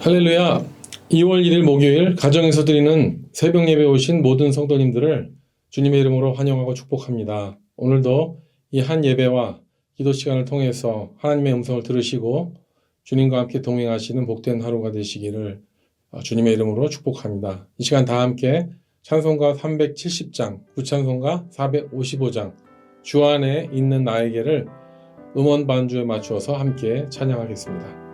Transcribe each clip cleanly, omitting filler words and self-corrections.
할렐루야! 2월 1일 목요일 가정에서 드리는 새벽 예배 오신 모든 성도님들을 주님의 이름으로 환영하고 축복합니다. 오늘도 이 한 예배와 기도 시간을 통해서 하나님의 음성을 들으시고 주님과 함께 동행하시는 복된 하루가 되시기를 주님의 이름으로 축복합니다. 이 시간 다 함께 찬송가 370장, 구찬송가 455장, 주 안에 있는 나에게를 음원 반주에 맞추어서 함께 찬양하겠습니다.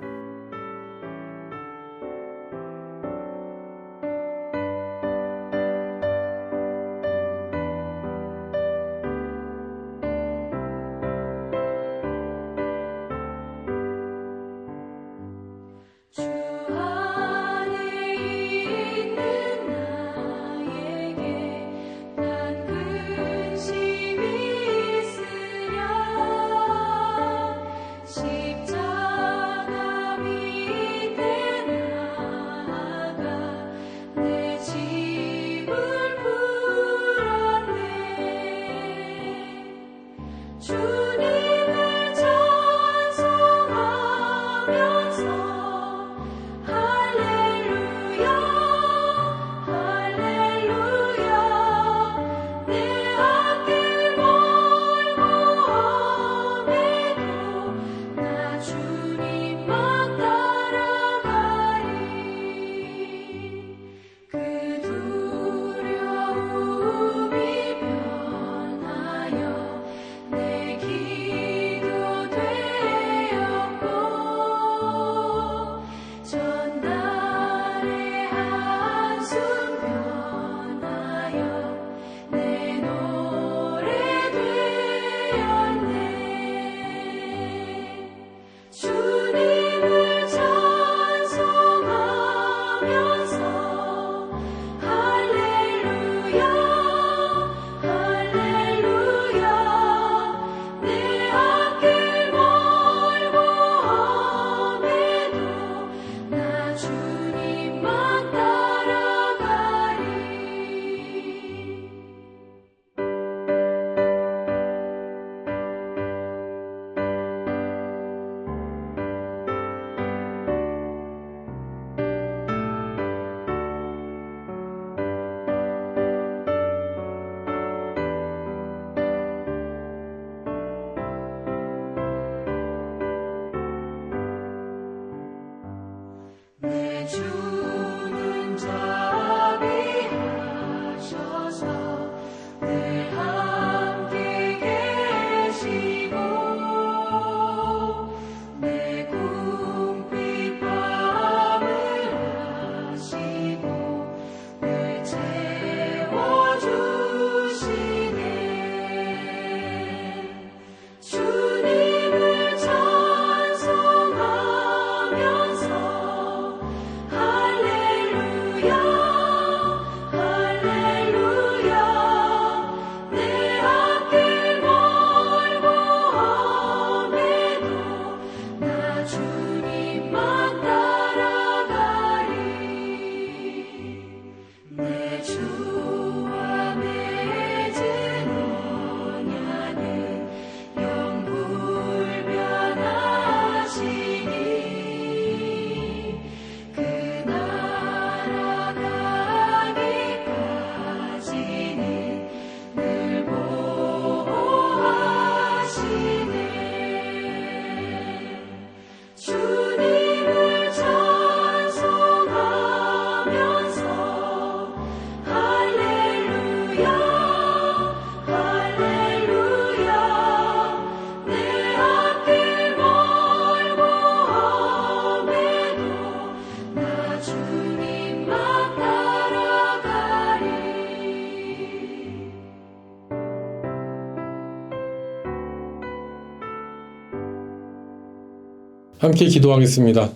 함께 기도하겠습니다.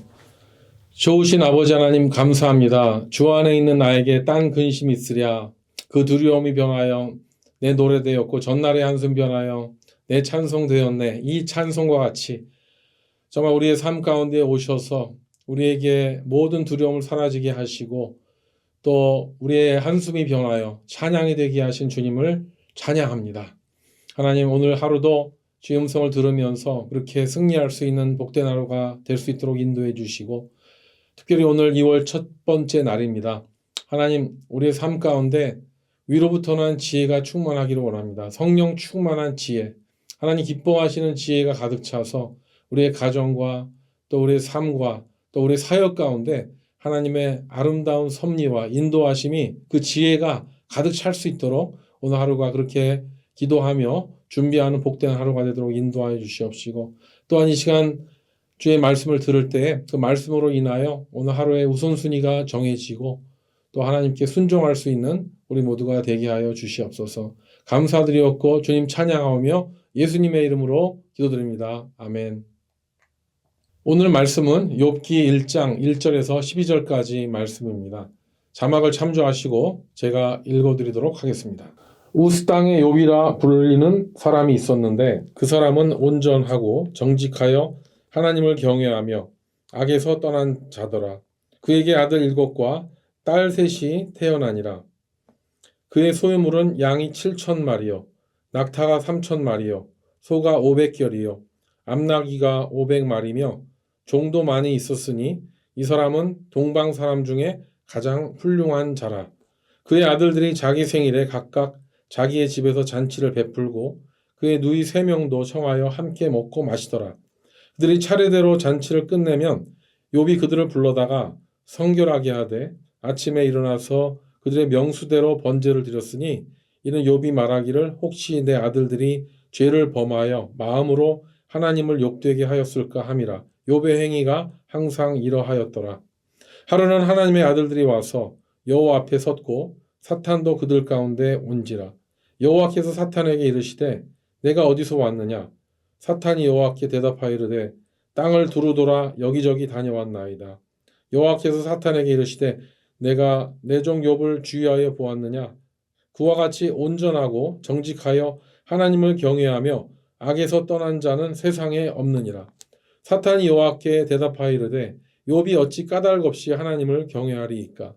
좋으신 아버지 하나님 감사합니다. 주 안에 있는 나에게 딴 근심이 있으랴. 그 두려움이 변하여 내 노래 되었고 전날의 한숨 변하여 내 찬송 되었네. 이 찬송과 같이 정말 우리의 삶 가운데 오셔서 우리에게 모든 두려움을 사라지게 하시고 또 우리의 한숨이 변하여 찬양이 되게 하신 주님을 찬양합니다. 하나님 오늘 하루도 주의 음성을 들으면서 그렇게 승리할 수 있는 복된 하루가 될 수 있도록 인도해 주시고 특별히 오늘 2월 첫 번째 날입니다. 하나님, 우리의 삶 가운데 위로부터 난 지혜가 충만하기를 원합니다. 성령 충만한 지혜, 하나님 기뻐하시는 지혜가 가득 차서 우리의 가정과 또 우리의 삶과 또 우리의 사역 가운데 하나님의 아름다운 섭리와 인도하심이 그 지혜가 가득 찰 수 있도록 오늘 하루가 그렇게 기도하며 준비하는 복된 하루가 되도록 인도하여 주시옵시고, 또한 이 시간 주의 말씀을 들을 때 그 말씀으로 인하여 오늘 하루의 우선순위가 정해지고 또 하나님께 순종할 수 있는 우리 모두가 되게 하여 주시옵소서. 감사드리옵고 주님 찬양하오며 예수님의 이름으로 기도드립니다. 아멘. 오늘 말씀은 욥기 1장 1절에서 12절까지 말씀입니다. 자막을 참조하시고 제가 읽어드리도록 하겠습니다. 우스 땅의 욥이라 불리는 사람이 있었는데 그 사람은 온전하고 정직하여 하나님을 경외하며 악에서 떠난 자더라. 그에게 아들 7과 딸 3이 태어나니라. 그의 소유물은 양이 7,000마리요 낙타가 3,000마리요 소가 500결이요 암나귀가 500마리며 종도 많이 있었으니 이 사람은 동방 사람 중에 가장 훌륭한 자라. 그의 아들들이 자기 생일에 각각 자기의 집에서 잔치를 베풀고 그의 누이 3명도 청하여 함께 먹고 마시더라. 그들이 차례대로 잔치를 끝내면 욥이 그들을 불러다가 성결하게 하되 아침에 일어나서 그들의 명수대로 번제를 드렸으니 이는 욥이 말하기를 혹시 내 아들들이 죄를 범하여 마음으로 하나님을 욕되게 하였을까 함이라. 욥의 행위가 항상 이러하였더라. 하루는 하나님의 아들들이 와서 여호와 앞에 섰고 사탄도 그들 가운데 온지라. 여호와께서 사탄에게 이르시되 내가 어디서 왔느냐? 사탄이 여호와께 대답하여 이르되 땅을 두루돌아 여기저기 다녀왔나이다. 여호와께서 사탄에게 이르시되 내가 내 종 욥을 주의하여 보았느냐? 그와 같이 온전하고 정직하여 하나님을 경외하며 악에서 떠난 자는 세상에 없느니라. 사탄이 여호와께 대답하여 이르되 욥이 어찌 까닭 없이 하나님을 경외하리이까?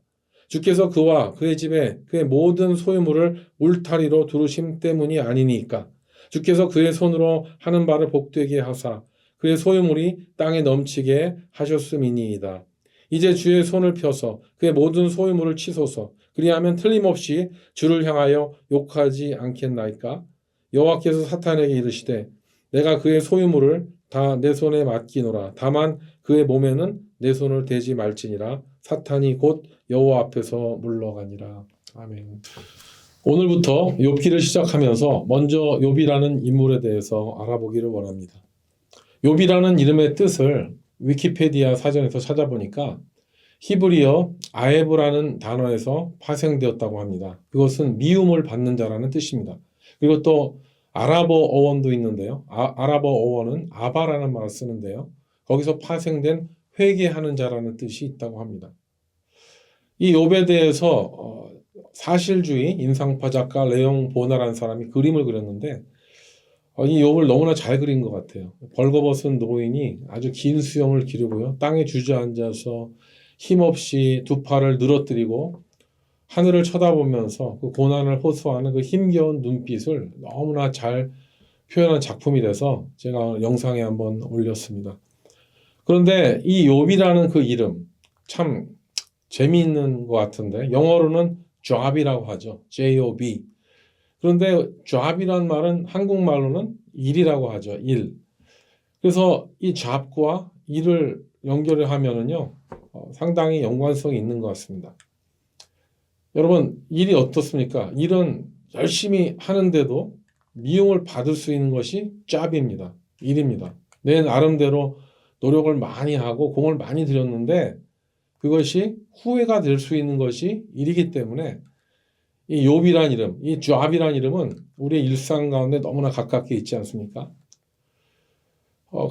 주께서 그와 그의 집에 그의 모든 소유물을 울타리로 두르심 때문이 아니니까? 주께서 그의 손으로 하는 바를 복되게 하사 그의 소유물이 땅에 넘치게 하셨음이니이다. 이제 주의 손을 펴서 그의 모든 소유물을 치소서. 그리하면 틀림없이 주를 향하여 욕하지 않겠나이까? 여호와께서 사탄에게 이르시되 내가 그의 소유물을 다 내 손에 맡기노라. 다만 그의 몸에는 내 손을 대지 말지니라. 사탄이 곧 여호와 앞에서 물러가니라. 아멘. 오늘부터 욥기를 시작하면서 먼저 욥이라는 인물에 대해서 알아보기를 원합니다. 욥이라는 이름의 뜻을 위키페디아 사전에서 찾아보니까 히브리어 아에브라는 단어에서 파생되었다고 합니다. 그것은 미움을 받는 자라는 뜻입니다. 그리고 또 아랍어 어원도 있는데요. 아랍어 어원은 아바라는 말을 쓰는데요. 거기서 파생된 회개하는 자라는 뜻이 있다고 합니다. 이 욥에 대해서 사실주의 인상파 작가 레옹 보나라는 사람이 그림을 그렸는데 이 욥을 너무나 잘 그린 것 같아요. 벌거벗은 노인이 아주 긴 수염을 기르고요. 땅에 주저앉아서 힘없이 두 팔을 늘어뜨리고 하늘을 쳐다보면서 그 고난을 호소하는 그 힘겨운 눈빛을 너무나 잘 표현한 작품이라서 제가 영상에 한번 올렸습니다. 그런데 이 욥이라는 그 이름 참 재미있는 것 같은데 영어로는 job이라고 하죠. J-O-B. 그런데 job이란 말은 한국말로는 일이라고 하죠. 일. 그래서 이 job과 일을 연결을 하면은요, 상당히 연관성이 있는 것 같습니다. 여러분, 일이 어떻습니까? 일은 열심히 하는데도 미움을 받을 수 있는 것이 job입니다. 일입니다. 내 나름대로 노력을 많이 하고 공을 많이 들였는데 그것이 후회가 될 수 있는 것이 일이기 때문에 이 욥이란 이름, 이 job이란 이름은 우리의 일상 가운데 너무나 가깝게 있지 않습니까?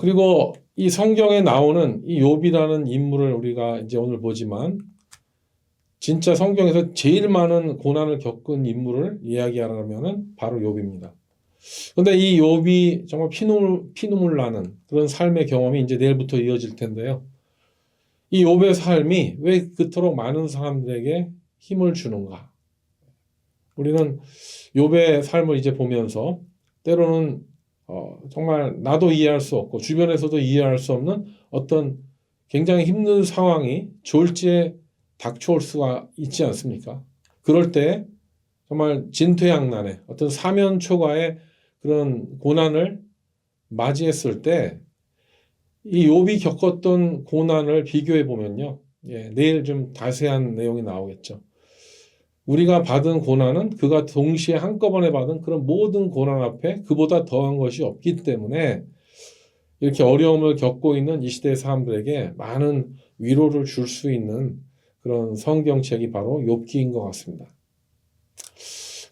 그리고 이 성경에 나오는 이 욥이라는 인물을 우리가 이제 오늘 보지만 진짜 성경에서 제일 많은 고난을 겪은 인물을 이야기하려면은 바로 욥입니다. 그런데 이 욥이 정말 피눈물 나는 그런 삶의 경험이 이제 내일부터 이어질 텐데요. 이 욥의 삶이 왜 그토록 많은 사람들에게 힘을 주는가? 우리는 욥의 삶을 이제 보면서 때로는 정말 나도 이해할 수 없고 주변에서도 이해할 수 없는 어떤 굉장히 힘든 상황이 졸지에 닥쳐올 수가 있지 않습니까? 그럴 때 정말 진퇴양난의 어떤 사면초가의 그런 고난을 맞이했을 때 이 욥이 겪었던 고난을 비교해 보면요. 내일 좀 자세한 내용이 나오겠죠. 우리가 받은 고난은 그가 동시에 한꺼번에 받은 그런 모든 고난 앞에 그보다 더한 것이 없기 때문에 이렇게 어려움을 겪고 있는 이 시대의 사람들에게 많은 위로를 줄 수 있는 그런 성경책이 바로 욥기인 것 같습니다.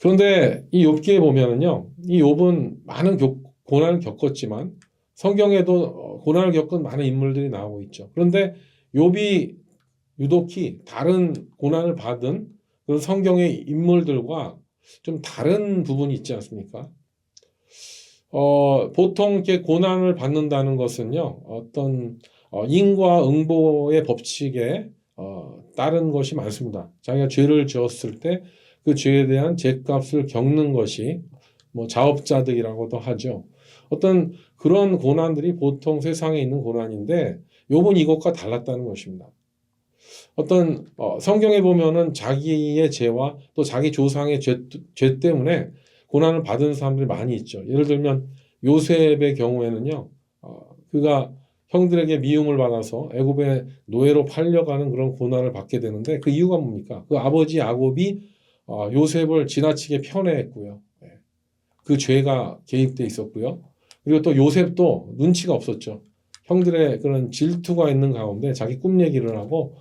그런데 이 욥기에 보면은요, 이 욥은 많은 고난을 겪었지만 성경에도 고난을 겪은 많은 인물들이 나오고 있죠. 그런데 욥이 유독히 다른 고난을 받은 그런 성경의 인물들과 좀 다른 부분이 있지 않습니까? 보통 이렇게 고난을 받는다는 것은요, 어떤 인과 응보의 법칙에 따른 것이 많습니다. 자기가 죄를 지었을 때 그 죄에 대한 죄값을 겪는 것이 뭐 자업자득이라고도 하죠. 어떤 그런 고난들이 보통 세상에 있는 고난인데 욥은 이것과 달랐다는 것입니다. 어떤 성경에 보면은 자기의 죄와 또 자기 조상의 죄 때문에 고난을 받은 사람들이 많이 있죠. 예를 들면 요셉의 경우에는요, 그가 형들에게 미움을 받아서 애굽의 노예로 팔려가는 그런 고난을 받게 되는데 그 이유가 뭡니까? 그 아버지 야곱이 요셉을 지나치게 편애했고요. 그 죄가 개입돼 있었고요. 그리고 또 요셉도 눈치가 없었죠. 형들의 그런 질투가 있는 가운데 자기 꿈 얘기를 하고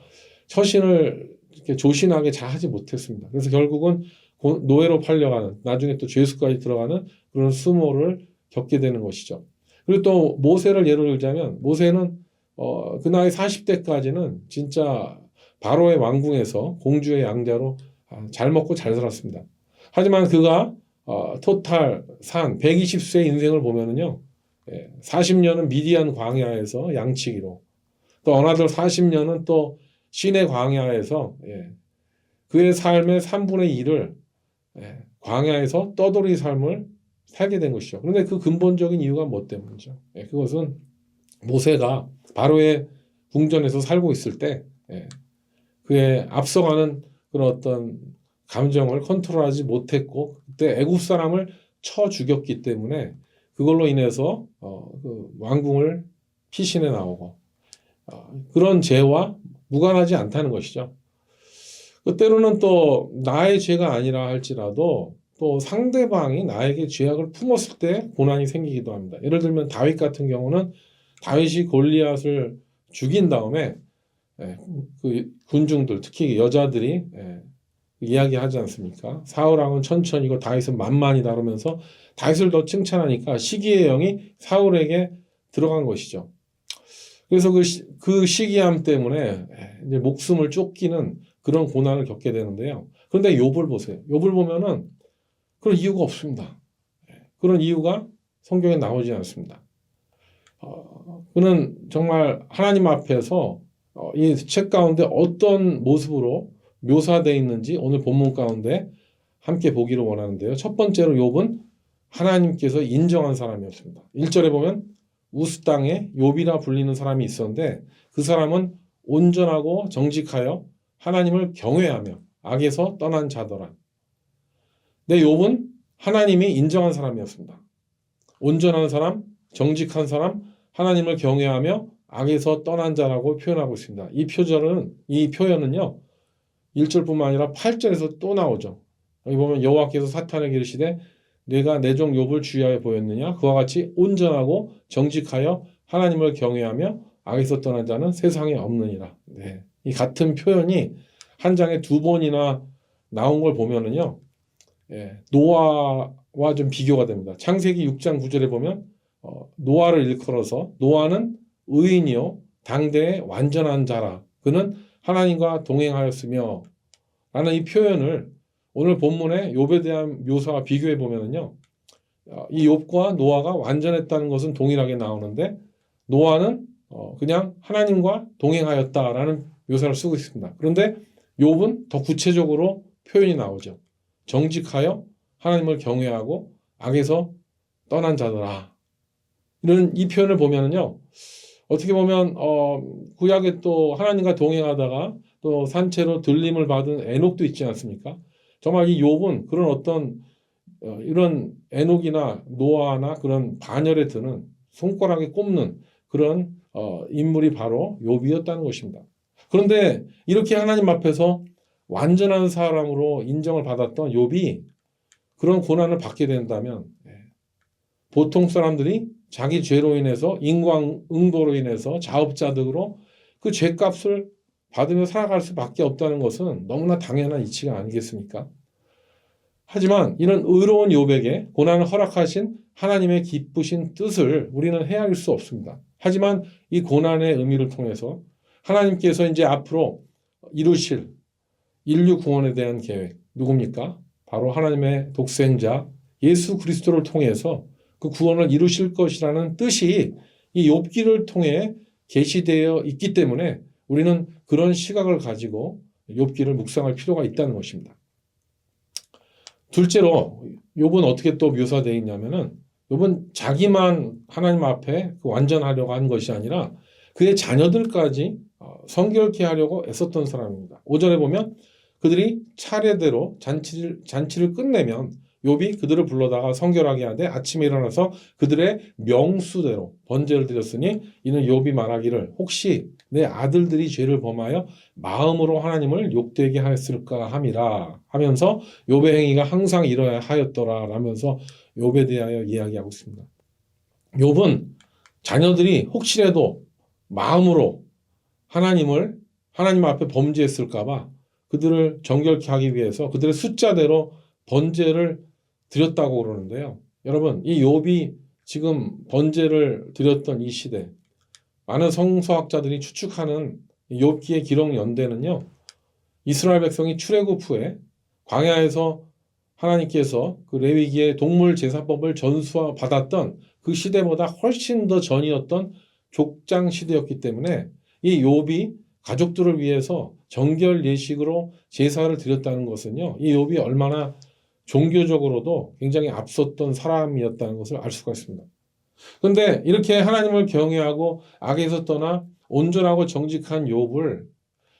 처신을 이렇게 조신하게 잘 하지 못했습니다. 그래서 결국은 노예로 팔려가는, 나중에 또 죄수까지 들어가는 그런 수모를 겪게 되는 것이죠. 그리고 또 모세를 예를 들자면 모세는 그 나이 40대까지는 진짜 바로의 왕궁에서 공주의 양자로 잘 먹고 잘 살았습니다. 하지만 그가 토탈 산 120세 인생을 보면은요, 40년은 미디안 광야에서 양치기로, 또 어나더 40년은 또 시내 광야에서 그의 삶의 3분의 1을 광야에서 떠돌이 삶을 살게 된 것이죠. 그런데 그 근본적인 이유가 뭐 때문이죠? 그것은 모세가 바로의 궁전에서 살고 있을 때 그의 앞서가는 그런 어떤 감정을 컨트롤하지 못했고 그때 애굽 사람을 쳐 죽였기 때문에 그걸로 인해서 그 왕궁을 피신해 나오고 그런 죄와 무관하지 않다는 것이죠. 때로는 또 나의 죄가 아니라 할지라도 또 상대방이 나에게 죄악을 품었을 때 고난이 생기기도 합니다. 예를 들면 다윗 같은 경우는 다윗이 골리앗을 죽인 다음에 그 군중들 특히 여자들이 이야기하지 않습니까? 사울왕은 천천히고 다윗은 만만이다 그러면서 다윗을 더 칭찬하니까 시기의 영이 사울에게 들어간 것이죠. 그래서 그 시기함 때문에 이제 목숨을 쫓기는 그런 고난을 겪게 되는데요. 그런데 욥을 보세요. 욥을 보면은 그런 이유가 없습니다. 그런 이유가 성경에 나오지 않습니다. 그는 정말 하나님 앞에서 이 책 가운데 어떤 모습으로 묘사되어 있는지 오늘 본문 가운데 함께 보기를 원하는데요. 첫 번째로 욥은 하나님께서 인정한 사람이었습니다. 1절에 보면 우스 땅에 욥이라 불리는 사람이 있었는데 그 사람은 온전하고 정직하여 하나님을 경외하며 악에서 떠난 자더라. 네, 욥은 하나님이 인정한 사람이었습니다. 온전한 사람, 정직한 사람, 하나님을 경외하며 악에서 떠난 자라고 표현하고 있습니다. 이 표현은요. 1절뿐만 아니라 8절에서 또 나오죠. 여기 보면 여호와께서 사탄에게 이르시되 내가 내 종 욥을 주의하여 보였느냐? 그와 같이 온전하고 정직하여 하나님을 경외하며 악에서 떠난 자는 세상에 없느니라. 네. 이 같은 표현이 한 장에 두 번이나 나온 걸 보면은요. 노아와 좀 비교가 됩니다. 창세기 6장 9절에 보면 노아를 일컬어서 노아는 의인이요 당대의 완전한 자라. 그는 하나님과 동행하였으며 라는 이 표현을 오늘 본문에 욥에 대한 묘사와 비교해 보면은요. 이 욥과 노아가 완전했다는 것은 동일하게 나오는데 노아는 그냥 하나님과 동행하였다라는 묘사를 쓰고 있습니다. 그런데 욥은 더 구체적으로 표현이 나오죠. 정직하여 하나님을 경외하고 악에서 떠난 자더라. 이런 이 표현을 보면은요. 어떻게 보면 구약에 또 하나님과 동행하다가 또 산채로 들림을 받은 에녹도 있지 않습니까? 정말 이 욥은 그런 어떤 이런 에녹이나 노아나 그런 반열에 드는 손가락에 꼽는 그런 인물이 바로 욥이었다는 것입니다. 그런데 이렇게 하나님 앞에서 완전한 사람으로 인정을 받았던 욥이 그런 고난을 받게 된다면 보통 사람들이 자기 죄로 인해서 인과응보로 인해서 자업자득으로 그 죄값을 받으며 살아갈 수밖에 없다는 것은 너무나 당연한 이치가 아니겠습니까? 하지만 이런 의로운 욥에게 고난을 허락하신 하나님의 기쁘신 뜻을 우리는 헤아릴 수 없습니다. 하지만 이 고난의 의미를 통해서 하나님께서 이제 앞으로 이루실 인류 구원에 대한 계획 누굽니까? 바로 하나님의 독생자 예수 그리스도를 통해서 그 구원을 이루실 것이라는 뜻이 이 욥기를 통해 계시되어 있기 때문에 우리는 그런 시각을 가지고 욥기를 묵상할 필요가 있다는 것입니다. 둘째로 욥은 어떻게 또 묘사되어 있냐면은 욥은 자기만 하나님 앞에 완전하려고 한 것이 아니라 그의 자녀들까지 성결케 하려고 애썼던 사람입니다. 5절에 보면 그들이 차례대로 잔치를 끝내면 욥이 그들을 불러다가 성결하게 하되 아침에 일어나서 그들의 명수대로 번제를 드렸으니 이는 욥이 말하기를 혹시 내 아들들이 죄를 범하여 마음으로 하나님을 욕되게 하였을까 함이라 하면서 욥의 행위가 항상 이러야 하였더라 라면서 욥에 대하여 이야기하고 있습니다. 욥은 자녀들이 혹시라도 마음으로 하나님 앞에 범죄했을까 봐 그들을 정결케 하기 위해서 그들의 숫자대로 번제를 드렸다고 그러는데요. 여러분, 이 욥이 지금 번제를 드렸던 이 시대, 많은 성서학자들이 추측하는 욥기의 기록 연대는요, 이스라엘 백성이 출애굽 후에 광야에서 하나님께서 그 레위기의 동물 제사법을 전수받았던 그 시대보다 훨씬 더 전이었던 족장 시대였기 때문에 이 욥이 가족들을 위해서 정결 예식으로 제사를 드렸다는 것은요, 이 욥이 얼마나 종교적으로도 굉장히 앞섰던 사람이었다는 것을 알 수가 있습니다. 그런데 이렇게 하나님을 경외하고 악에서 떠나 온전하고 정직한 욥을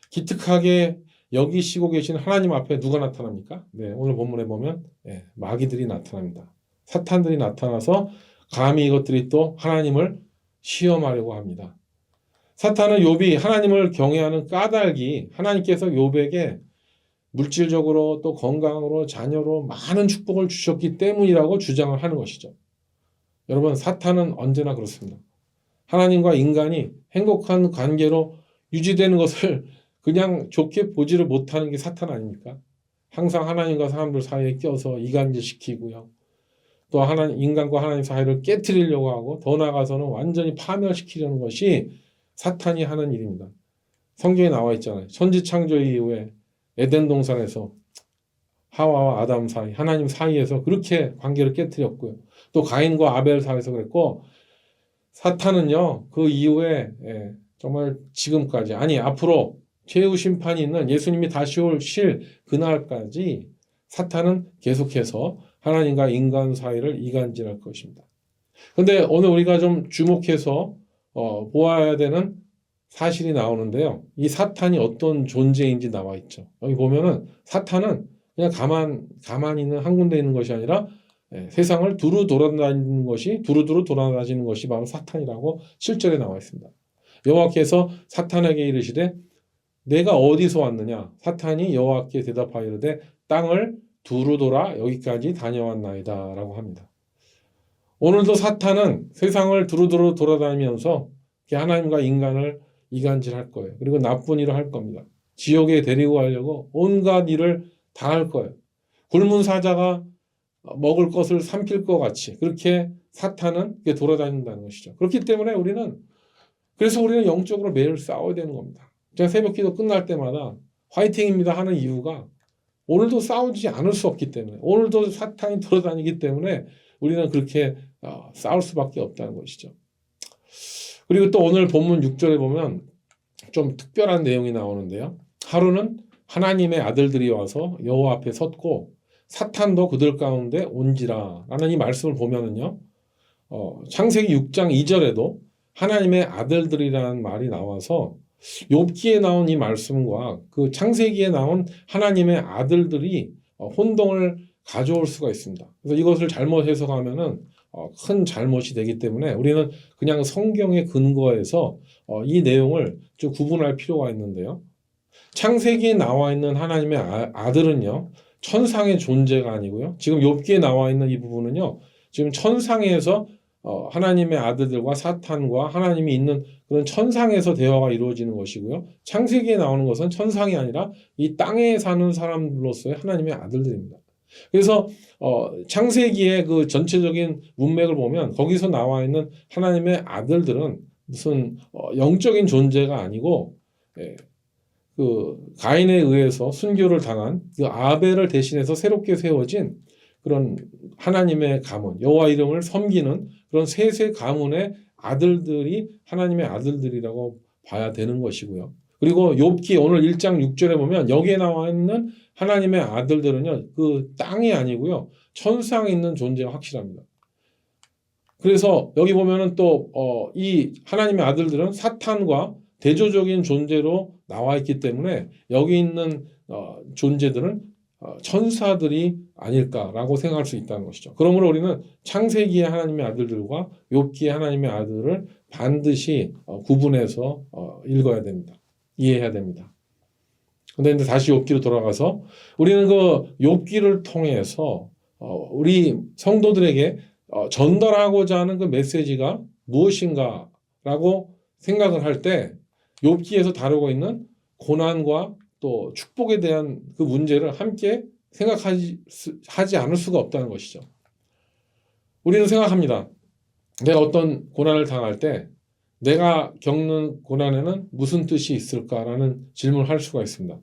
기특하게 여기시고 계신 하나님 앞에 누가 나타납니까? 네, 오늘 본문에 보면 마귀들이 나타납니다. 사탄들이 나타나서 감히 이것들이 또 하나님을 시험하려고 합니다. 사탄은 욥이 하나님을 경외하는 까닭이 하나님께서 욥에게 물질적으로 또 건강으로 자녀로 많은 축복을 주셨기 때문이라고 주장을 하는 것이죠. 여러분, 사탄은 언제나 그렇습니다. 하나님과 인간이 행복한 관계로 유지되는 것을 그냥 좋게 보지를 못하는 게 사탄 아닙니까? 항상 하나님과 사람들 사이에 껴서 이간질시키고요. 또 인간과 하나님 사이를 깨트리려고 하고 더 나아가서는 완전히 파멸시키려는 것이 사탄이 하는 일입니다. 성경에 나와 있잖아요. 천지창조 이후에 에덴 동산에서 하와와 아담 사이, 하나님 사이에서 그렇게 관계를 깨트렸고요. 또 가인과 아벨 사이에서 그랬고 사탄은요, 그 이후에 정말 지금까지, 아니 앞으로 최후 심판이 있는 예수님이 다시 오실 그날까지 사탄은 계속해서 하나님과 인간 사이를 이간질할 것입니다. 그런데 오늘 우리가 좀 주목해서 보아야 되는 사실이 나오는데요. 이 사탄이 어떤 존재인지 나와 있죠. 여기 보면은 사탄은 그냥 가만히 있는 한 군데 있는 것이 아니라 세상을 두루 돌아다니는 것이 바로 사탄이라고 7절에 나와 있습니다. 여호와께서 사탄에게 이르시되 내가 어디서 왔느냐? 사탄이 여호와께 대답하여 이르되 땅을 두루 돌아 여기까지 다녀왔나이다 라고 합니다. 오늘도 사탄은 세상을 두루두루 돌아다니면서 하나님과 인간을 이간질할 거예요. 그리고 나쁜 일을 할 겁니다. 지옥에 데리고 가려고 온갖 일을 다 할 거예요. 굶은 사자가 먹을 것을 삼킬 것 같이 그렇게 사탄은 돌아다닌다는 것이죠. 그렇기 때문에 그래서 우리는 영적으로 매일 싸워야 되는 겁니다. 제가 새벽기도 끝날 때마다 화이팅입니다 하는 이유가 오늘도 싸우지 않을 수 없기 때문에, 오늘도 사탄이 돌아다니기 때문에 우리는 그렇게 싸울 수밖에 없다는 것이죠. 그리고 또 오늘 본문 6절에 보면 좀 특별한 내용이 나오는데요. 하루는 하나님의 아들들이 와서 여호와 앞에 섰고 사탄도 그들 가운데 온지라 라는 이 말씀을 보면은요. 창세기 6장 2절에도 하나님의 아들들이라는 말이 나와서 욥기에 나온 이 말씀과 그 창세기에 나온 하나님의 아들들이 혼동을 가져올 수가 있습니다. 그래서 이것을 잘못 해석하면은 큰 잘못이 되기 때문에 우리는 그냥 성경의 근거에서 이 내용을 좀 구분할 필요가 있는데요. 창세기에 나와 있는 하나님의 아들은요, 천상의 존재가 아니고요. 지금 욥기에 나와 있는 이 부분은요, 지금 천상에서 하나님의 아들들과 사탄과 하나님이 있는 그런 천상에서 대화가 이루어지는 것이고요. 창세기에 나오는 것은 천상이 아니라 이 땅에 사는 사람들로서의 하나님의 아들들입니다. 그래서 창세기의 그 전체적인 문맥을 보면 거기서 나와 있는 하나님의 아들들은 무슨 영적인 존재가 아니고 그 가인에 의해서 순교를 당한 그 아벨을 대신해서 새롭게 세워진 그런 하나님의 가문, 여호와 이름을 섬기는 그런 셋의 가문의 아들들이 하나님의 아들들이라고 봐야 되는 것이고요. 그리고 욥기 오늘 1장 6절에 보면 여기에 나와 있는 하나님의 아들들은요, 그 땅이 아니고요, 천상에 있는 존재가 확실합니다. 그래서 여기 보면은 또 이 하나님의 아들들은 사탄과 대조적인 존재로 나와 있기 때문에 여기 있는 존재들은 천사들이 아닐까라고 생각할 수 있다는 것이죠. 그러므로 우리는 창세기의 하나님의 아들들과 욥기의 하나님의 아들을 반드시 구분해서 읽어야 됩니다. 이해해야 됩니다. 근데 다시 욥기로 돌아가서 우리는 그 욥기를 통해서 우리 성도들에게 전달하고자 하는 그 메시지가 무엇인가라고 생각을 할 때 욥기에서 다루고 있는 고난과 또 축복에 대한 그 문제를 함께 생각하지 않을 수가 없다는 것이죠. 우리는 생각합니다. 내가 어떤 고난을 당할 때 내가 겪는 고난에는 무슨 뜻이 있을까라는 질문을 할 수가 있습니다.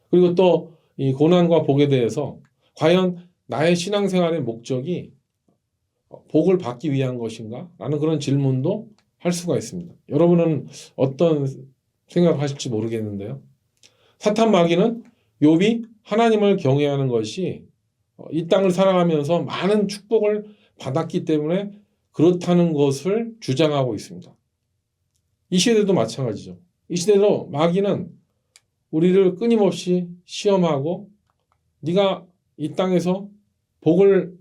그리고 또 이 고난과 복에 대해서 과연 나의 신앙생활의 목적이 복을 받기 위한 것인가? 라는 그런 질문도 할 수가 있습니다. 여러분은 어떤 생각을 하실지 모르겠는데요. 사탄 마귀는 욥이 하나님을 경외하는 것이 이 땅을 살아가면서 많은 축복을 받았기 때문에 그렇다는 것을 주장하고 있습니다. 이 시대도 마찬가지죠. 이 시대도 마귀는 우리를 끊임없이 시험하고 네가 이 땅에서 복을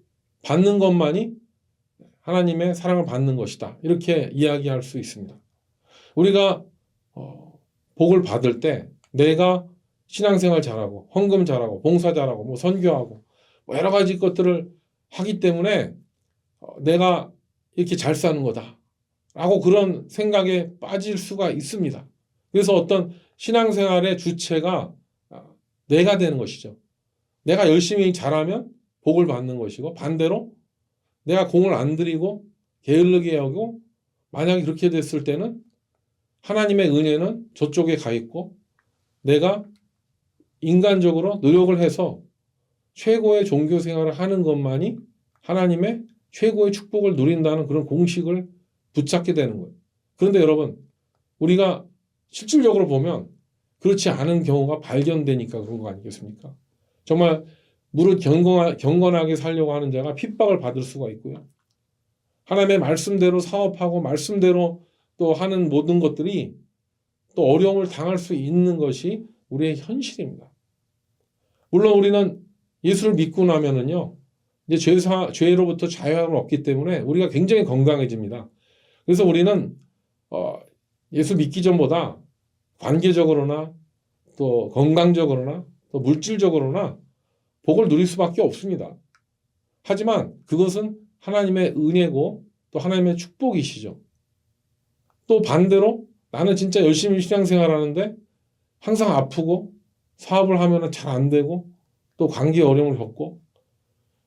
받는 것만이 하나님의 사랑을 받는 것이다. 이렇게 이야기할 수 있습니다. 우리가 복을 받을 때 내가 신앙생활 잘하고 헌금 잘하고 봉사 잘하고 뭐 선교하고 뭐 여러 가지 것들을 하기 때문에 내가 이렇게 잘 사는 거다. 라고 그런 생각에 빠질 수가 있습니다. 그래서 어떤 신앙생활의 주체가 내가 되는 것이죠. 내가 열심히 잘하면 복을 받는 것이고 반대로 내가 공을 안 들이고 게을르게 하고 만약에 그렇게 됐을 때는 하나님의 은혜는 저쪽에 가 있고 내가 인간적으로 노력을 해서 최고의 종교 생활을 하는 것만이 하나님의 최고의 축복을 누린다는 그런 공식을 붙잡게 되는 거예요. 그런데 여러분, 우리가 실질적으로 보면 그렇지 않은 경우가 발견되니까 그런 거 아니겠습니까? 정말 무릇 경건하게 살려고 하는 자가 핍박을 받을 수가 있고요. 하나님의 말씀대로 사업하고 말씀대로 또 하는 모든 것들이 또 어려움을 당할 수 있는 것이 우리의 현실입니다. 물론 우리는 예수를 믿고 나면은요, 이제 죄로부터 자유함을 얻기 때문에 우리가 굉장히 건강해집니다. 그래서 우리는 예수 믿기 전보다 관계적으로나 또 건강적으로나 또 물질적으로나 복을 누릴 수밖에 없습니다. 하지만 그것은 하나님의 은혜고 또 하나님의 축복이시죠. 또 반대로 나는 진짜 열심히 신앙생활하는데 항상 아프고 사업을 하면 잘 안 되고 또 관계 어려움을 겪고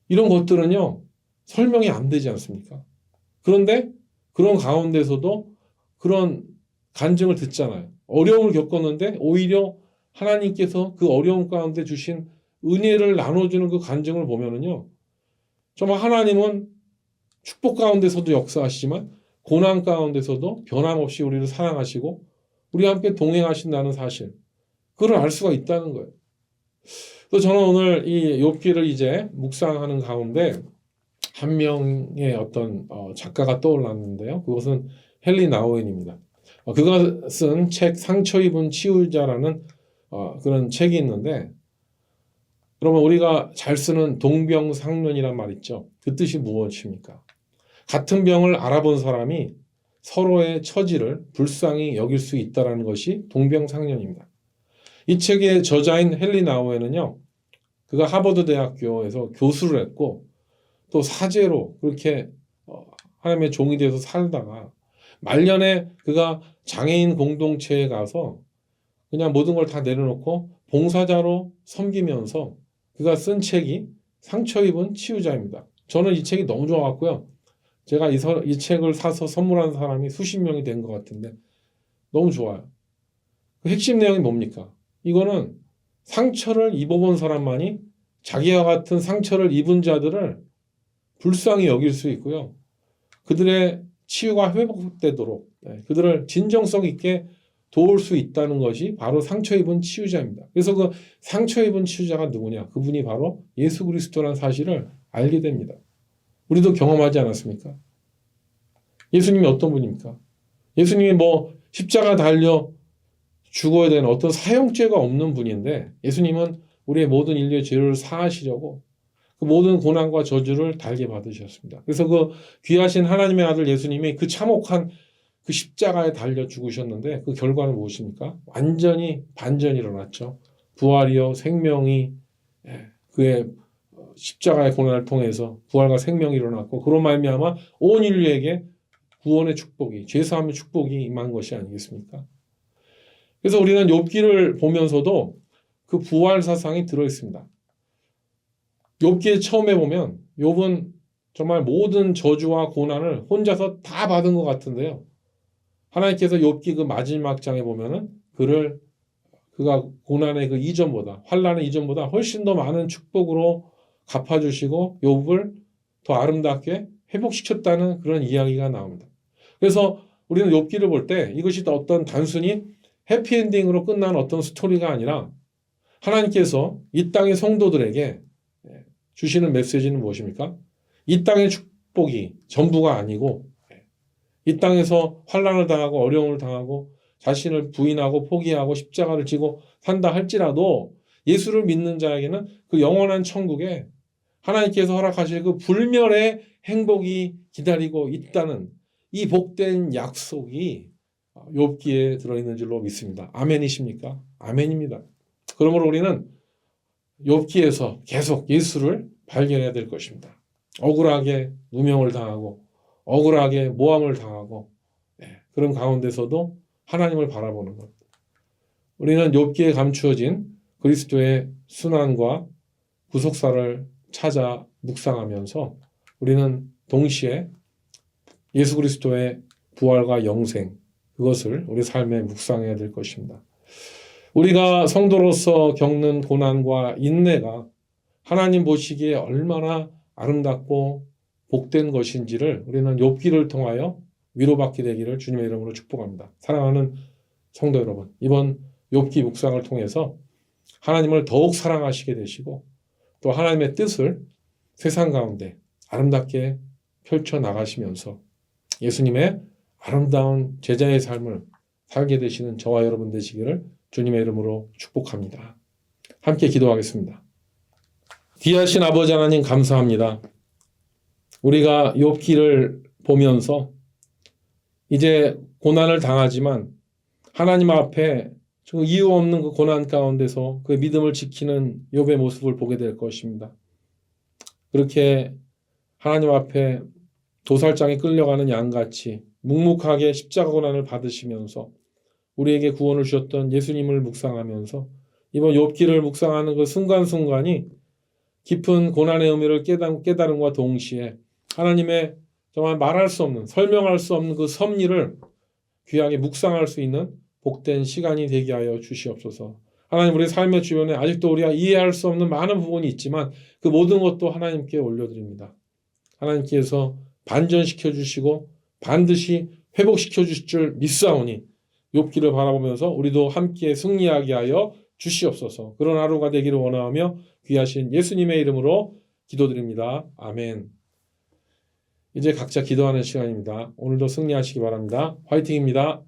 이런 것들은요 설명이 안 되지 않습니까? 그런데 그런 가운데서도 그런 간증을 듣잖아요. 어려움을 겪었는데 오히려 하나님께서 그 어려움 가운데 주신 은혜를 나눠주는 그 간증을 보면은요 정말 하나님은 축복 가운데서도 역사하시지만 고난 가운데서도 변함없이 우리를 사랑하시고 우리와 함께 동행하신다는 사실 그걸 알 수가 있다는 거예요. 또 저는 오늘 이 욥기를 이제 묵상하는 가운데 한 명의 어떤 작가가 떠올랐는데요. 그것은 헨리 나우엔입니다. 그가 쓴 책 상처 입은 치유자라는 그런 책이 있는데, 그러면 우리가 잘 쓰는 동병상련이란 말 있죠. 그 뜻이 무엇입니까? 같은 병을 알아본 사람이 서로의 처지를 불쌍히 여길 수 있다는 것이 동병상련입니다. 이 책의 저자인 헨리 나우엔은요, 그가 하버드 대학교에서 교수를 했고 또 사제로 그렇게 하나님의 종이 되어서 살다가 말년에 그가 장애인 공동체에 가서 그냥 모든 걸 다 내려놓고 봉사자로 섬기면서 그가 쓴 책이 상처 입은 치유자입니다. 저는 이 책이 너무 좋아갖고요. 제가 이 책을 사서 선물한 사람이 수십 명이 된 것 같은데 너무 좋아요. 그 핵심 내용이 뭡니까? 이거는 상처를 입어본 사람만이 자기와 같은 상처를 입은 자들을 불쌍히 여길 수 있고요. 그들의 치유가 회복되도록 그들을 진정성 있게 도울 수 있다는 것이 바로 상처 입은 치유자입니다. 그래서 그 상처 입은 치유자가 누구냐? 그분이 바로 예수 그리스도라는 사실을 알게 됩니다. 우리도 경험하지 않았습니까? 예수님이 어떤 분입니까? 예수님이 십자가 달려 죽어야 되는 어떤 사형죄가 없는 분인데 예수님은 우리의 모든 인류의 죄를 사하시려고 그 모든 고난과 저주를 달게 받으셨습니다. 그래서 그 귀하신 하나님의 아들 예수님이 그 참혹한 그 십자가에 달려 죽으셨는데 그 결과는 무엇입니까? 완전히 반전이 일어났죠. 부활이요 생명이 그의 십자가의 고난을 통해서 부활과 생명이 일어났고 그로 말미암아 온 인류에게 구원의 축복이 죄사함의 축복이 임한 것이 아니겠습니까? 그래서 우리는 욥기를 보면서도 그 부활 사상이 들어있습니다. 욥기에 처음에 보면 욥은 정말 모든 저주와 고난을 혼자서 다 받은 것 같은데요. 하나님께서 욥기 그 마지막 장에 보면은 그가 고난의 그 이전보다 환난의 이전보다 훨씬 더 많은 축복으로 갚아주시고 욥을 더 아름답게 회복시켰다는 그런 이야기가 나옵니다. 그래서 우리는 욥기를 볼 때 이것이 어떤 단순히 해피엔딩으로 끝나는 어떤 스토리가 아니라 하나님께서 이 땅의 성도들에게 주시는 메시지는 무엇입니까? 이 땅의 축복이 전부가 아니고 이 땅에서 환난을 당하고 어려움을 당하고 자신을 부인하고 포기하고 십자가를 지고 산다 할지라도 예수를 믿는 자에게는 그 영원한 천국에 하나님께서 허락하실 그 불멸의 행복이 기다리고 있다는 이 복된 약속이 욥기에 들어있는 줄로 믿습니다. 아멘이십니까? 아멘입니다. 그러므로 우리는 욥기에서 계속 예수를 발견해야 될 것입니다. 억울하게 누명을 당하고 억울하게 모함을 당하고 그런 가운데서도 하나님을 바라보는 것. 우리는 욥기에 감추어진 그리스도의 순환과 구속사를 찾아 묵상하면서 우리는 동시에 예수 그리스도의 부활과 영생 그것을 우리 삶에 묵상해야 될 것입니다. 우리가 성도로서 겪는 고난과 인내가 하나님 보시기에 얼마나 아름답고 복된 것인지를 우리는 욥기를 통하여 위로받게 되기를 주님의 이름으로 축복합니다. 사랑하는 성도 여러분, 이번 욥기 묵상을 통해서 하나님을 더욱 사랑하시게 되시고 또 하나님의 뜻을 세상 가운데 아름답게 펼쳐나가시면서 예수님의 아름다운 제자의 삶을 살게 되시는 저와 여러분 되시기를 주님의 이름으로 축복합니다. 함께 기도하겠습니다. 귀하신 아버지 하나님 감사합니다. 우리가 욥기를 보면서 이제 고난을 당하지만 하나님 앞에 이유 없는 그 고난 가운데서 그 믿음을 지키는 욥의 모습을 보게 될 것입니다. 그렇게 하나님 앞에 도살장에 끌려가는 양같이 묵묵하게 십자가 고난을 받으시면서 우리에게 구원을 주셨던 예수님을 묵상하면서 이번 욥기를 묵상하는 그 순간순간이 깊은 고난의 의미를 깨달음과 동시에 하나님의 정말 말할 수 없는 설명할 수 없는 그 섭리를 귀하게 묵상할 수 있는 복된 시간이 되게 하여 주시옵소서. 하나님 우리 삶의 주변에 아직도 우리가 이해할 수 없는 많은 부분이 있지만 그 모든 것도 하나님께 올려드립니다. 하나님께서 반전시켜 주시고 반드시 회복시켜 주실 줄 믿사오니 욥기를 바라보면서 우리도 함께 승리하게 하여 주시옵소서. 그런 하루가 되기를 원하며 귀하신 예수님의 이름으로 기도드립니다. 아멘. 이제 각자 기도하는 시간입니다. 오늘도 승리하시기 바랍니다. 화이팅입니다.